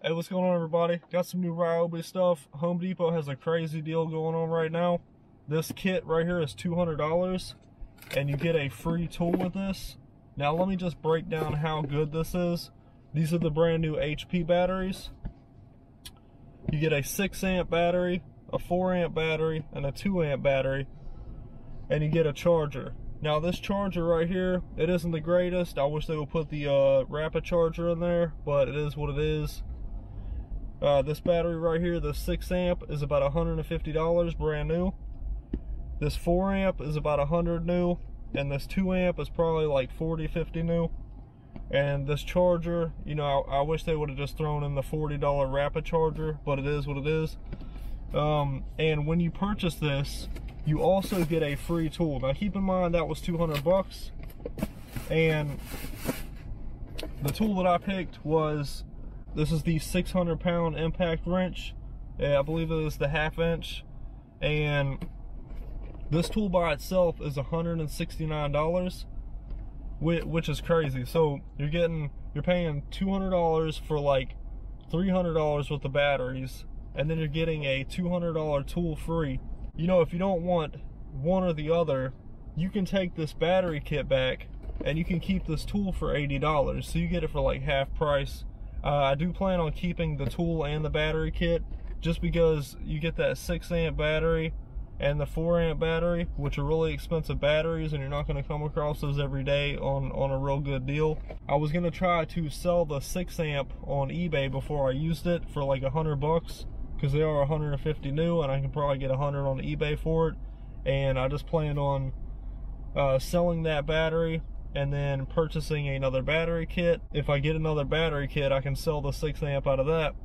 Hey, what's going on, everybody? Got some new Ryobi stuff. Home Depot has a crazy deal going on right now. This kit right here is $200 and you get a free tool with this. Now let me just break down how good this is. These are the brand new HP batteries. You get a 6 amp battery, a 4 amp battery, and a 2 amp battery, and you get a charger. Now this charger right here, it isn't the greatest. I wish they would put the rapid charger in there, but it is what it is. This battery right here, the 6 amp, is about $150 brand new. This 4 amp is about $100 new, and this 2 amp is probably like $40, $50 new. And this charger, you know, I wish they would have just thrown in the $40 rapid charger, but it is what it is. And when you purchase this, you also get a free tool. Now keep in mind that was 200 bucks, and the tool that I picked was, this is the 600-pound impact wrench. I believe it is the 1/2 inch, and this tool by itself is $169, which is crazy. So you're paying $200 for like $300 worth of batteries, and then you're getting a $200 tool free. You know, if you don't want one or the other, you can take this battery kit back and you can keep this tool for $80. So you get it for like half price. I do plan on keeping the tool and the battery kit, just because you get that 6 amp battery and the 4 amp battery, which are really expensive batteries, and you're not going to come across those every day on a real good deal. I was going to try to sell the 6 amp on eBay before I used it for like 100 bucks, because they are 150 new, and I can probably get 100 on eBay for it. And I just planned on selling that battery and then purchasing another battery kit. If I get another battery kit, I can sell the 6 amp out of that,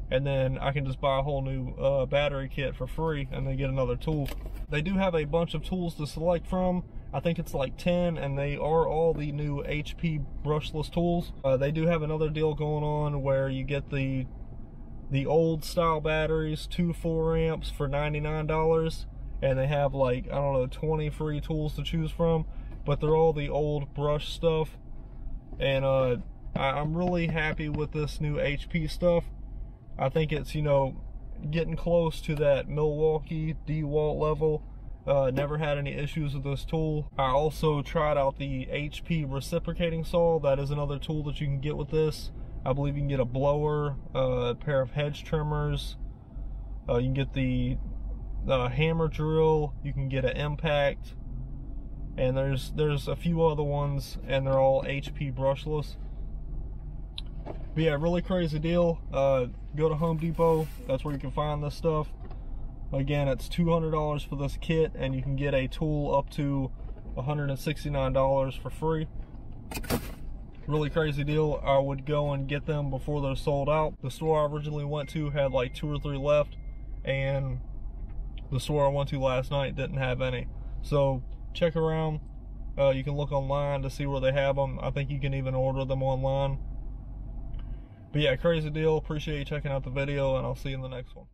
and then I can just buy a whole new battery kit for free and then get another tool. They do have a bunch of tools to select from. I think it's like 10, and they are all the new HP brushless tools. They do have another deal going on where you get the old style batteries, 2 4 amps for $99, and they have like, I don't know, 20 free tools to choose from, but they're all the old brush stuff. And I'm really happy with this new HP stuff. I think it's, you know, getting close to that Milwaukee DeWalt level. Never had any issues with this tool. I also tried out the HP reciprocating saw. That is another tool that you can get with this. I believe you can get a blower, a pair of hedge trimmers, you can get the hammer drill, you can get an impact, and there's a few other ones, and they're all HP brushless. But yeah, really crazy deal. Go to Home Depot, that's where you can find this stuff. Again, it's $200 for this kit, and you can get a tool up to $169 for free. Really crazy deal. I would go and get them before they're sold out. The store I originally went to had like 2 or 3 left, and the store I went to last night didn't have any. So check around. You can look online to see where they have them. I think you can even order them online. But yeah, crazy deal. Appreciate you checking out the video, and I'll see you in the next one.